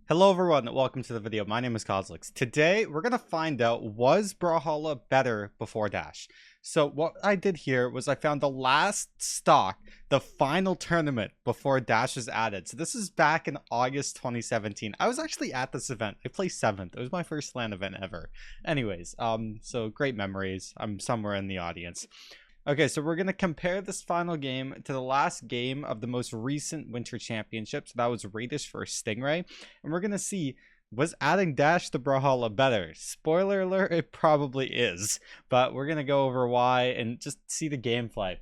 Hello everyone, welcome to the video. My name is Cosolix. Today we're going to find out, was Brawlhalla better before Dash? So what I did here was I found the last stock, the final tournament before Dash was added. So this is back in August 2017. I was actually at this event. I placed 7th. It was my first LAN event ever. Anyways, so great memories. I'm somewhere in the audience. Okay, so we're going to compare this final game to the last game of the most recent Winter Championship. So that was Radish versus Stingray. And we're going to see, was adding Dash to Brawlhalla better? Spoiler alert, it probably is. But we're going to go over why and just see the gameplay.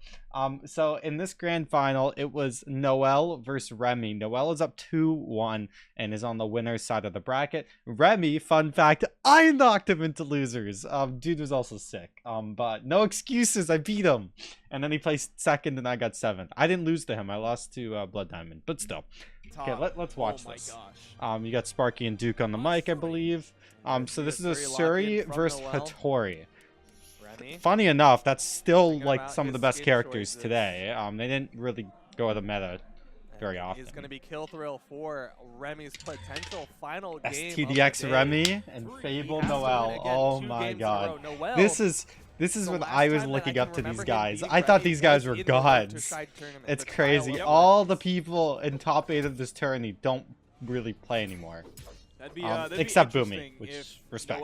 So in this grand final, it was Noel versus Remy. Noel is up 2-1 and is on the winner's side of the bracket. Remy, fun fact, I knocked him into losers. Dude was also sick. But no excuses, I beat him. And then he placed second and I got 7th. I didn't lose to him. I lost to Blood Diamond, but still. Okay, let's watch this. You got Sparky and Duke on the mic, I believe. So this is a Suri versus Hattori. Funny enough, that's still like some of the best characters today. They didn't really go with the meta very often. It's going to be kill thrill for Remy's potential final game. STDX Remy and Fable Noel. Oh my god. This is when I was looking up to these guys. I thought these guys were gods. It's crazy. All the people in top 8 of this tourney don't really play anymore. Except Boomy, which respect.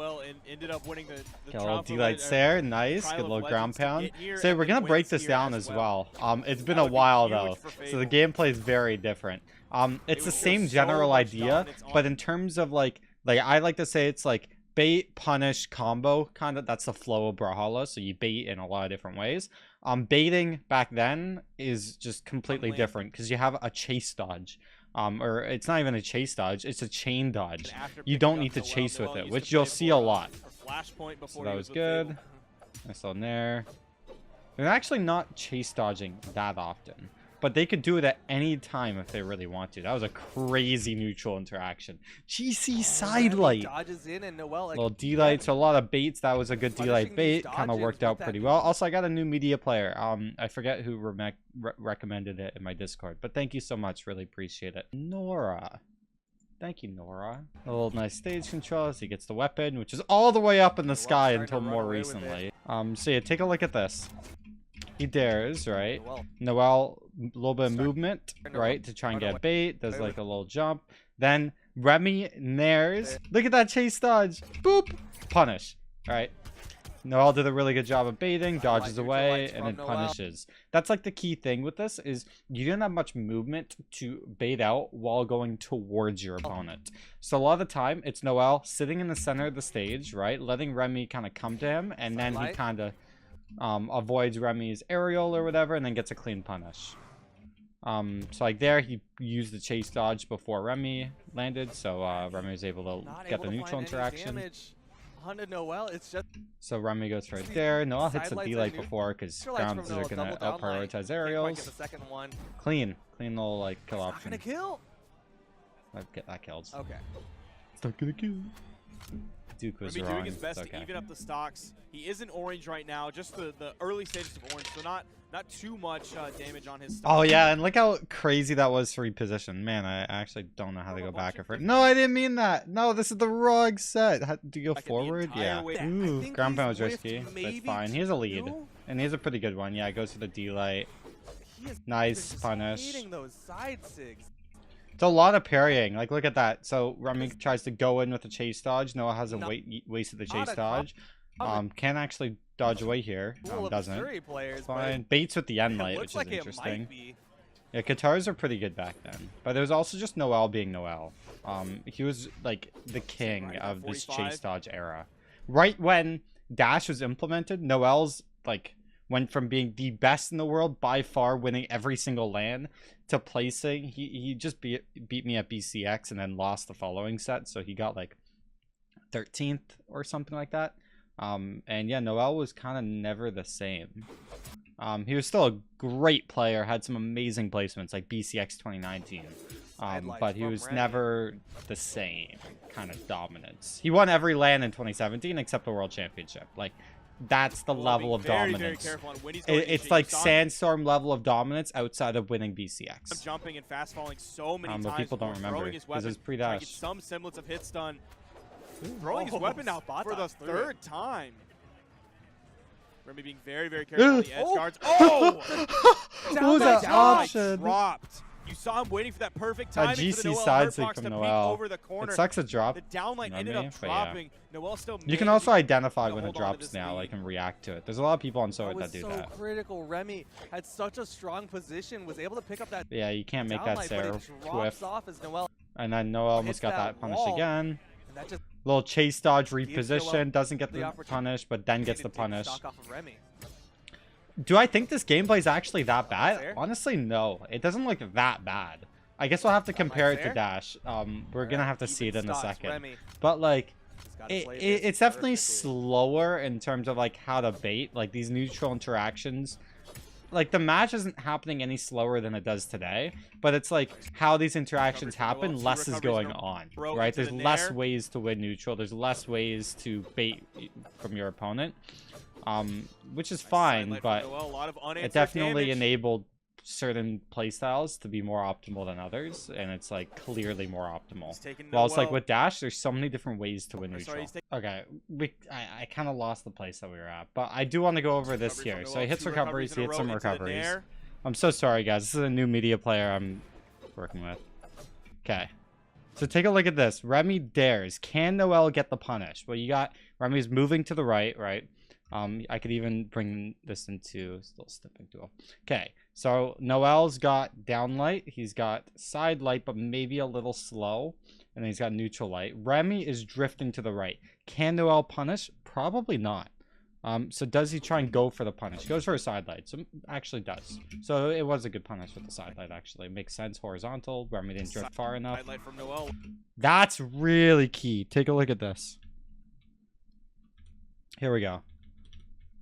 Ended up winning the a little D-Lights there, nice, good little ground pound. So we're gonna break this down as well. It's been a while though, so the gameplay is very different. It's the same general idea, but in terms of like I like to say it's like bait, punish, combo, kind of. That's the flow of Brawlhalla, so you bait in a lot of different ways. Baiting back then is just completely different because you have a chase dodge. Or it's not even a chase dodge, it's a chain dodge. You don't need to chase with it, which you'll see a lot. So that was good. Nice on there. They're actually not chase dodging that often, but they could do it at any time if they really want to. That was a crazy neutral interaction. GC sidelight. Little D-light, so a lot of baits. That was a good D-light bait. Kind of worked out pretty well. Also, I got a new media player. I forget who recommended it in my Discord, but thank you so much. Really appreciate it. Nora. Thank you, Nora. A little nice stage control as he gets the weapon, which is all the way up in the sky until more recently. So yeah, take a look at this. He dares, right? Noel, a little bit of movement, right, to try and get bait. Does like a little jump. Then Remy nares. Look at that chase dodge. Boop. Punish. All right. Noel did a really good job of baiting, dodges away, and then punishes. That's like the key thing with this is you didn't have much movement to bait out while going towards your opponent. So a lot of the time, it's Noel sitting in the center of the stage, right, letting Remy kind of come to him, and then he kind of avoids Remy's aerial or whatever, and then gets a clean punish. So like there, he used the chase dodge before Remy landed, so Remy was able to get the neutral interaction. Noel, it's just... So Remy goes right there. Noel hits a D-light before because grounds are going to out-prioritize aerials. Clean little like kill option. Not gonna kill. That kills. Okay. It's not gonna kill. Duke was wrong. Doing his best to even up the stocks. He is in orange right now, just the early stages of orange, so not too much damage on his stock. Oh yeah, and look how crazy that was for reposition. Man, I actually don't know how to go back or forth. No, I didn't mean that. No, this is the wrong set. Do you go forward? Yeah. Ooh, ground pound was risky. That's fine. He has a lead, and he has a pretty good one. Yeah, it goes for the D-light. Nice punish. It's a lot of parrying. Like, look at that. So Remy tries to go in with a chase dodge. Noah hasn't wasted the chase dodge. Can actually dodge away here. Doesn't. Fine. Baits with the end light, which is interesting. Yeah, Katars are pretty good back then. But it was also just Noel being Noel. He was like the king of this chase dodge era. Right when Dash was implemented, Noel's like went from being the best in the world by far, winning every single LAN, to placing. He just beat me at BCX and then lost the following set, so he got like 13th or something like that. And yeah, Noel was kind of never the same. He was still a great player, had some amazing placements like BCX 2019, but he was never the same kind of dominance. He won every LAN in 2017 except the World Championship. Like, That's the level of dominance. It's like Sandstorm level of dominance outside of winning BCX. Jumping and fast falling so many times. But people don't remember because it's pre-dash. Some semblance of hit stun. Throwing his weapon out for the third time. Remy being very, very careful on the edge guards. Oh! What was that option? Dropped. You saw him waiting for that perfect timing. GC side stick from Noel. It sucks a drop. The downlight ended up dropping. Noel still. You can also identify when it drops now, like, and react to it. There's a lot of people on Sword that do that. Critical. Remy had such a strong position, was able to pick up that. Yeah, you can't make that Sarah whiff. Off as Noel. And then Noel almost got that punished again. And that just little chase dodge reposition, doesn't get the punish, but then gets the punish. Do I think this gameplay is actually that bad? Honestly, no. It doesn't look that bad. I guess we'll have to compare it to Dash. We're gonna have to see it in a second. But like, it's definitely slower in terms of like how to bait, like these neutral interactions. Like the match isn't happening any slower than it does today, but it's like how these interactions happen, less is going on, right? There's less ways to win neutral. There's less ways to bait from your opponent, which is fine, but it definitely enabled certain playstyles to be more optimal than others, and it's like clearly more optimal. Well, it's like with Dash, there's so many different ways to win neutral. Okay, I kind of lost the place that we were at, but I do want to go over this here. So he hits recoveries, he hits some recoveries. I'm so sorry, guys. This is a new media player I'm working with. Okay. So take a look at this. Remy dares. Can Noel get the punish? Well, you got Remy's moving to the right, right? I could even bring this into still stepping duel. Okay, so Noel's got downlight, he's got side light, but maybe a little slow, and then he's got neutral light. Remy is drifting to the right. Can Noel punish? Probably not. So does he try and go for the punish? He goes for a side light, so actually does. So it was a good punish with the side light, actually. It makes sense, horizontal. Remy didn't drift far enough. That's really key. Take a look at this. Here we go.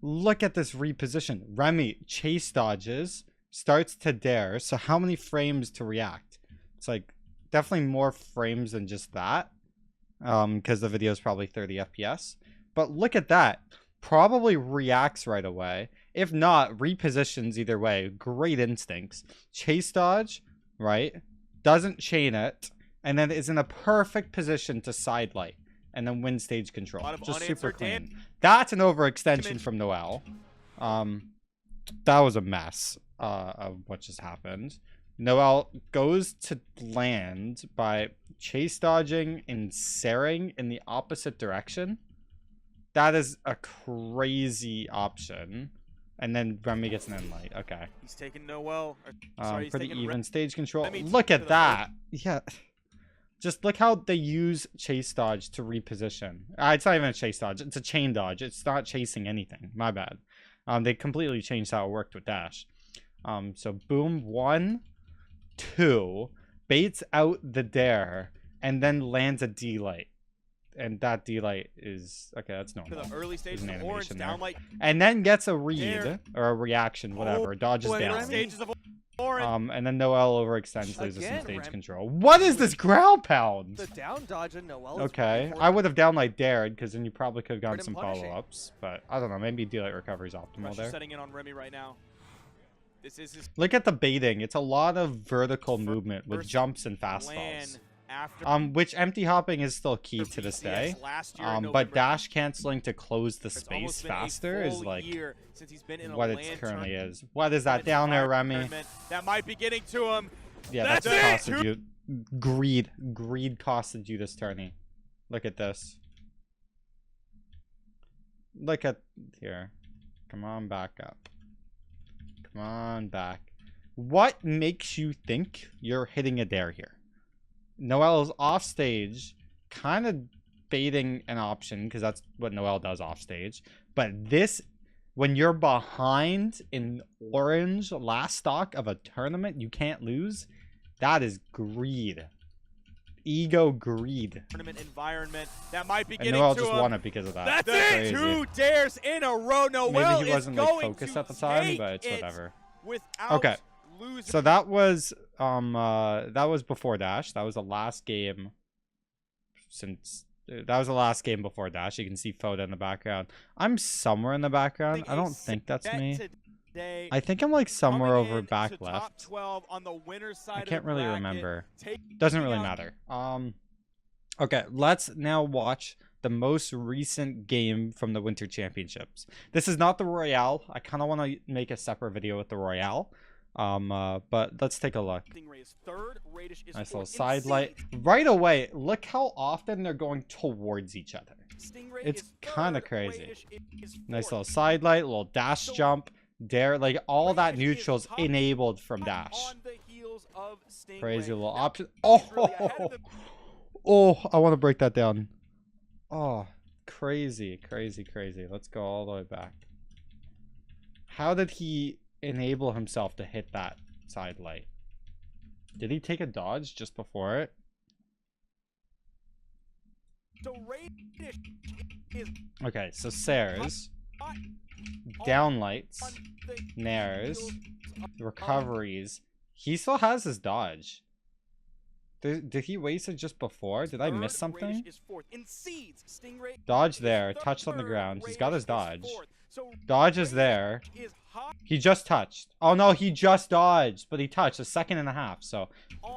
Look at this reposition. Remy chase dodges, starts to dare. So how many frames to react? It's like definitely more frames than just that, because the video is probably 30 FPS. But look at that. Probably reacts right away. If not, repositions either way. Great instincts. Chase dodge, right? Doesn't chain it, and then is in a perfect position to side light. And then win stage control. Just super clean. That's an overextension from Noel. That was a mess of what just happened. Noel goes to land by chase dodging and saring in the opposite direction. That is a crazy option. And then Remy gets an end light. Okay. He's taking Noel. Pretty even stage control. Look at that. Yeah. Just look how they use chase dodge to reposition. It's not even a chase dodge. It's a chain dodge. It's not chasing anything. My bad. They completely changed how it worked with Dash. So boom, 1, 2, baits out the dare, and then lands a D-light. And that D-light is... Okay, that's normal. The early stage of orange, downlight. And then gets a read, or a reaction, whatever. Dodges down. And then Noel overextends, loses some stage control. What is this ground pound? The down dodge and Noel. Okay, I would have downlight dared, because then you probably could have gotten some follow-ups. But I don't know, maybe D-light recovery is optimal there. Setting in on Remy right now. This is his Look at the baiting. It's a lot of vertical movement with jumps and fastballs. Which empty hopping is still key to this day. But dash canceling to close the space faster is like what it currently is. What is that down there, Remy? That might be getting to him. Yeah, that's costed you. Greed costed you this tourney. Look at this. Look at here. Come on back up. Come on back. What makes you think you're hitting a dare here? Noel is off stage, kind of baiting an option because that's what Noel does off stage. But this, when you're behind in orange last stock of a tournament you can't lose, that is greed. Ego greed. Tournament environment that might be getting and Noel to just him. won it because of that. That's it. 2 dares in a row. Noel Maybe he wasn't like focused at the time, but it's whatever. Okay. So that was before Dash. That was the last game since Dude, that was the last game before Dash. You can see Foda in the background. I'm somewhere in the background. I don't think that's me. I think I'm like somewhere over back left. I can't really remember. Doesn't really matter. Okay, let's now watch the most recent game from the Winter Championships. This is not the Royale. I kind of want to make a separate video with the Royale. But let's take a look. Nice little side light. Right away, look how often they're going towards each other. It's kind of crazy. Nice little side light, little dash jump, dare, like all that neutral's enabled from dash. Crazy little option. Oh, I want to break that down. Oh, crazy, crazy, crazy. Let's go all the way back. How did he enable himself to hit that side light? Did he take a dodge just before it? Okay, so Sairs, down lights, nairs, recoveries. He still has his dodge. Did he waste it just before? Did I miss something? Dodge there, touched on the ground. He's got his dodge. Dodge is there. He just touched. Oh no, he just dodged, but he touched a second and a half. So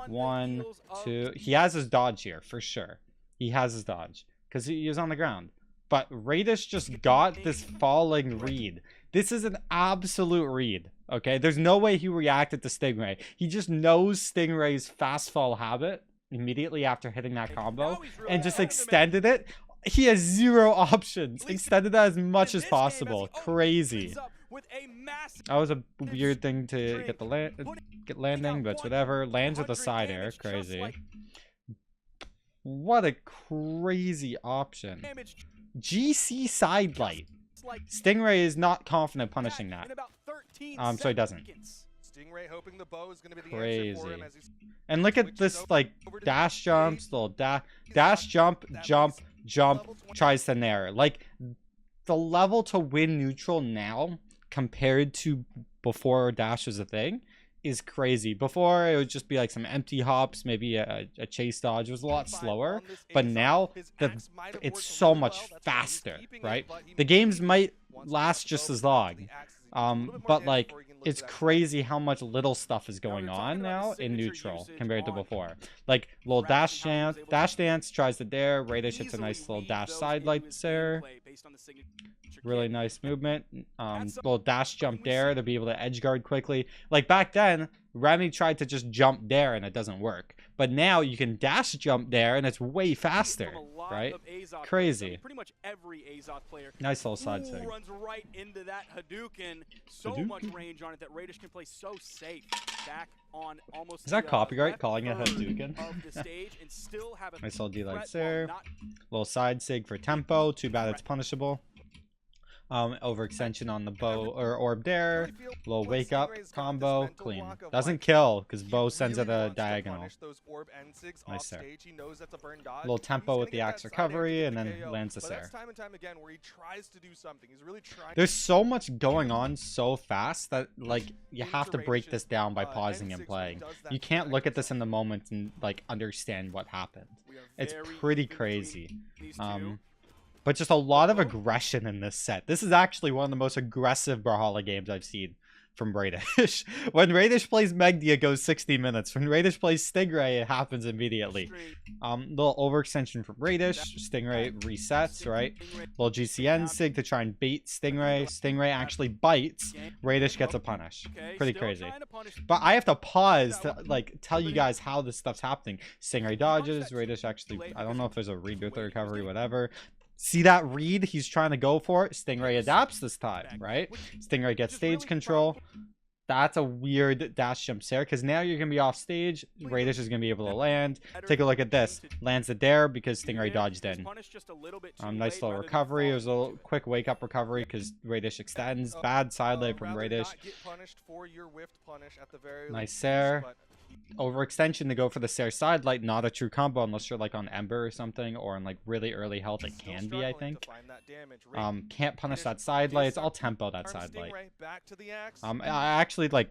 1, 2. He has his dodge here for sure. He has his dodge because he is on the ground. But Radish just got this falling read. This is an absolute read. Okay, there's no way he reacted to Stingray. He just knows Stingray's fast fall habit immediately after hitting that combo and just extended it. He has 0 options. Extended that as much as possible. Crazy. That was a weird thing to get the landing, but whatever. Lands with a side air. Crazy. What a crazy option. GC side light. Stingray is not confident punishing that. So he doesn't. Crazy. And look at this, like, dash jumps, little dash jump, tries to nair. Like, the level to win neutral now compared to before dash was a thing is crazy. Before, it would just be like some empty hops, maybe a chase dodge. It was a lot slower, but now it's so much faster, right? The games might last just as long, but like, it's crazy how much little stuff is going on now in neutral compared to before. Like, little dash dance, tries to dare, Radish hits a nice little dash side light there. Really nice movement. Little dash jump dare to be able to edge guard quickly. Like back then, Remy tried to just jump dare and it doesn't work. But now you can dash jump dare and it's way faster, right? Crazy. Pretty much every Azoth player. Nice little side sig. Runs right into that Hadouken. So much range on it that Radish can play so safe. Back on almost. Is that copyright calling it Hadouken? Nice little D-lights there. Little side sig for tempo. Too bad it's punishable. Overextension on the bow or orb dare. Little wake up combo, clean. Doesn't kill because bow sends it a diagonal. Nice there. Little tempo with the axe recovery and then lands the Sair. There's so much going on so fast that like you have to break this down by pausing and playing. You can't look at this in the moment and like understand what happened. It's pretty crazy. But just a lot of aggression in this set. This is actually one of the most aggressive Brawlhalla games I've seen from Radish. When Radish plays Megdi, it goes 60 minutes. When Radish plays Stingray, it happens immediately. Little overextension from Radish. Stingray resets, right? Little GCN sig to try and bait Stingray. Stingray actually bites. Radish gets a punish. Pretty crazy. But I have to pause to like tell you guys how this stuff's happening. Stingray dodges. Radish actually, I don't know if there's a read with the recovery, whatever. See that read? He's trying to go for it. Stingray adapts this time, right? Stingray gets stage control. That's a weird dash jump there because now you're going to be off stage. Radish is going to be able to land. Take a look at this. Lands the dare because Stingray dodged in. Nice little recovery. It was a little quick wake up recovery because Radish extends. Bad side lay from Radish. Nice Sair. Overextension to go for the Sair side light. Not a true combo unless you're like on Ember or something or in like really early health. It can be, I think. Can't punish that side light. It's all tempo, that side light. I actually like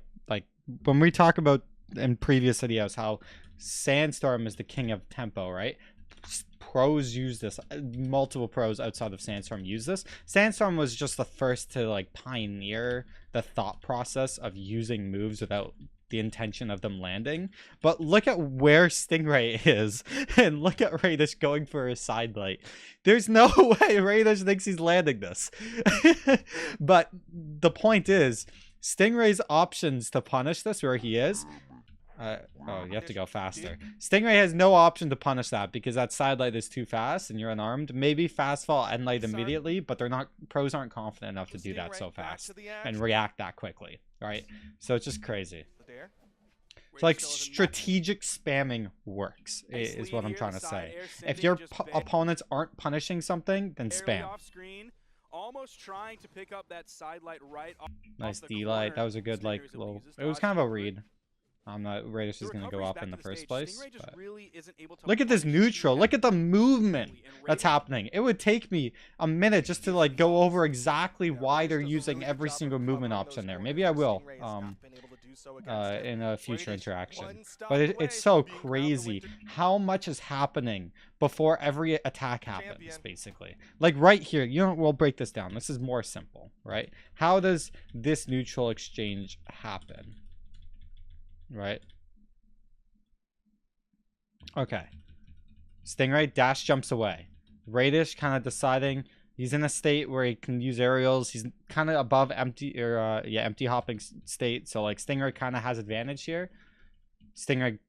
when we talk about in previous videos how Sandstorm is the king of tempo, right? Just pros use this. Multiple pros outside of Sandstorm use this. Sandstorm was just the first to like pioneer the thought process of using moves without the intention of them landing. But look at where Stingray is, and look at Radish going for his side light. There's no way Radish thinks he's landing this. But the point is, Stingray's options to punish this where he is. Oh, you have to go faster. Stingray has no option to punish that because that side light is too fast and you're unarmed. Maybe fast fall end light immediately, but they're not, pros aren't confident enough to do that so fast and react that quickly, right? So it's just crazy. So like strategic spamming works is what I'm trying to say. If your opponents aren't punishing something, then spam. Almost trying to pick up that side light right off. Nice D light. That was a good like little. It was kind of a read. Radish is going to go up in the first place. Look at this neutral. Look at the movement that's happening. It would take me a minute just to like go over exactly why they're using every single movement option there. Maybe I will in a future interaction. But it's so crazy how much is happening before every attack happens, basically. Like right here, we'll break this down. This is more simple, right? How does this neutral exchange happen? Right. Okay. Stingray dash jumps away. Radish kind of deciding he's in a state where he can use aerials. He's kind of above empty or empty hopping state. So like Stingray kind of has advantage here. Stingray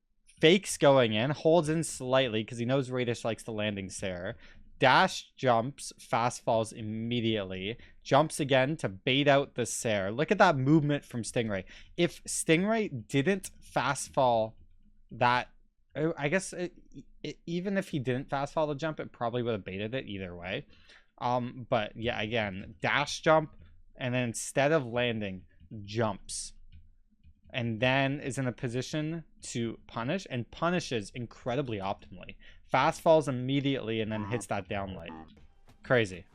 fakes going in, holds in slightly because he knows Radish likes the landing stare. Dash jumps, fast falls immediately. Jumps again to bait out the Sair. Look at that movement from Stingray. If Stingray didn't fast fall that, I guess even if he didn't fast fall the jump, it probably would have baited it either way. But yeah, again, dash jump, and then instead of landing, jumps. And then is in a position to punish, and punishes incredibly optimally. Fast falls immediately and then hits that down light. Crazy.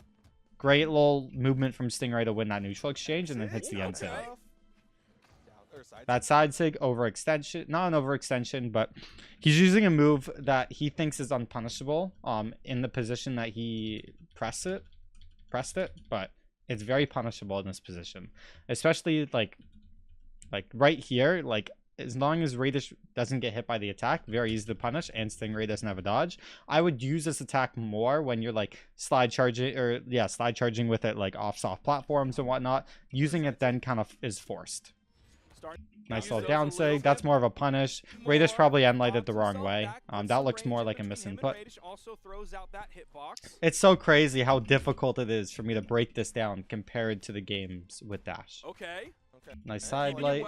Great little movement from Stingray to win that neutral exchange and then hits the end sig. That side sig overextension, not an overextension, but he's using a move that he thinks is unpunishable in the position that he pressed it, but it's very punishable in this position. Especially like right here, like as long as Radish doesn't get hit by the attack, very easy to punish, and Stingray doesn't have a dodge. I would use this attack more when you're like slide charging with it like off soft platforms and whatnot. Using it then kind of is forced. Nice little down sig. That's more of a punish. Radish probably end lighted the wrong way. That looks more like a misinput. It's so crazy how difficult it is for me to break this down compared to the games with dash. Nice side light.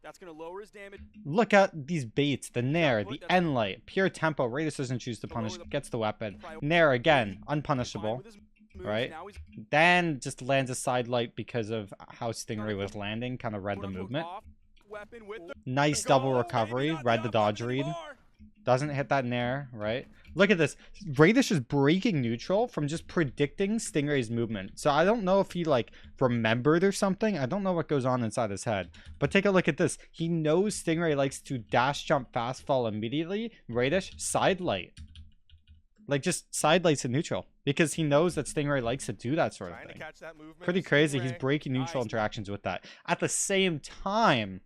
That's gonna lower his damage. Look at these baits. The Nair, the end light, pure tempo. Radish doesn't choose to punish, gets the weapon. Nair again, unpunishable. Right? Then just lands a side light because of how Stingray was landing, kind of read the movement. Nice double recovery, read the dodge read. Doesn't hit that Nair, right? Look at this. Radish is breaking neutral from just predicting Stingray's movement. So I don't know if he like remembered or something. I don't know what goes on inside his head. But take a look at this. He knows Stingray likes to dash jump fast fall immediately. Radish side light. Like just side lights in neutral. Because he knows that Stingray likes to do that sort of thing. Pretty crazy. He's breaking neutral interactions with that. At the same time,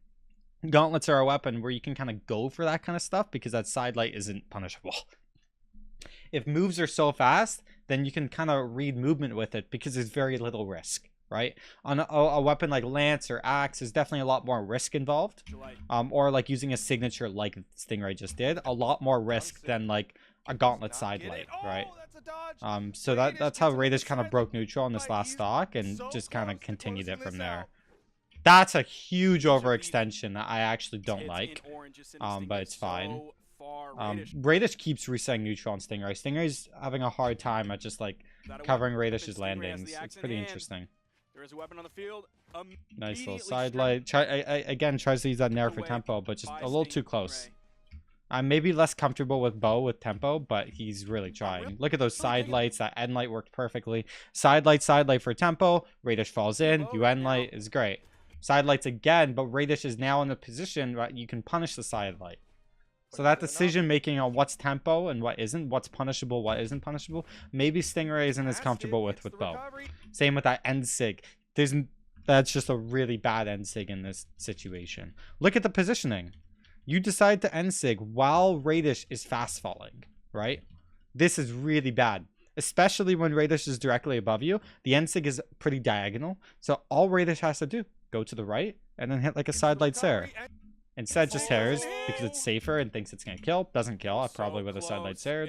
gauntlets are a weapon where you can kind of go for that kind of stuff because that side light isn't punishable. If moves are so fast, then you can kind of read movement with it because there's very little risk, right? On a weapon like Lance or Axe, there's definitely a lot more risk involved. Or like using a signature like Stingray just did, a lot more risk than like a gauntlet side light, right? So that's how Radish kind of broke neutral in this last stock and just kind of continued it from there. That's a huge overextension that I actually don't like, but it's fine. Radish keeps resetting neutral on Stingray. Stingray's having a hard time at just like covering Radish's landings. It's pretty interesting. Nice little side light. Again, tries to use that Nair for tempo, but just a little too close. I'm maybe less comfortable with Bo with tempo, but he's really trying. Look at those side lights. That end light worked perfectly. Side light for tempo. Radish falls in. You end light is great. Side lights again, but Radish is now in a position where you can punish the side light. So that decision making on what's tempo and what isn't, what's punishable, what isn't punishable, maybe Stingray isn't as comfortable with bow. Same with that end sig. That's just a really bad end sig in this situation. Look at the positioning. You decide to end sig while Radish is fast falling, right? This is really bad, especially when Radish is directly above you. The end sig is pretty diagonal, so all Radish has to do, go to the right and then hit like a side light Sarah. Instead, just tears because it's safer and thinks it's going to kill. Doesn't kill, probably with a side light Sarah.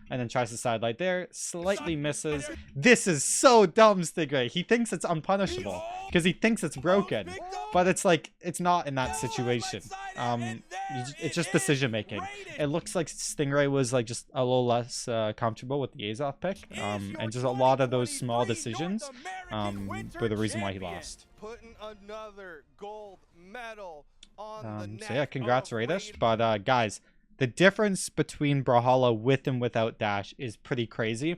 And then tries to side light there. Slightly misses. This is so dumb, Stingray. He thinks it's unpunishable because he thinks it's broken. But it's like, it's not in that situation. It's just decision making. It looks like Stingray was like just a little less comfortable with the Azov pick. And just a lot of those small decisions were the reason why he lost. Putting another gold medal. So yeah, congrats Radish. But guys, the difference between Brawlhalla with and without dash is pretty crazy.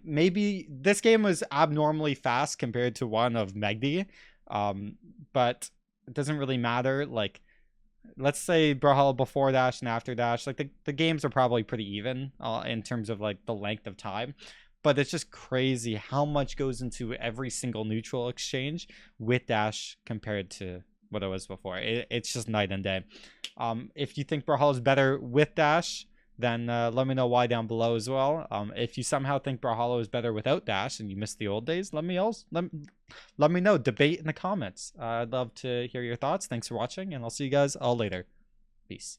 Maybe this game was abnormally fast compared to one of Megdi, but it doesn't really matter. Like, let's say Brawlhalla before dash and after dash, like the games are probably pretty even in terms of like the length of time. But it's just crazy how much goes into every single neutral exchange with dash compared to what it was before. It's just night and day. If you think Brawlhalla is better with dash, then let me know why down below as well. If you somehow think Brawlhalla is better without dash and you missed the old days, let me know. Debate in the comments. I'd love to hear your thoughts. Thanks for watching, and I'll see you guys all later. Peace.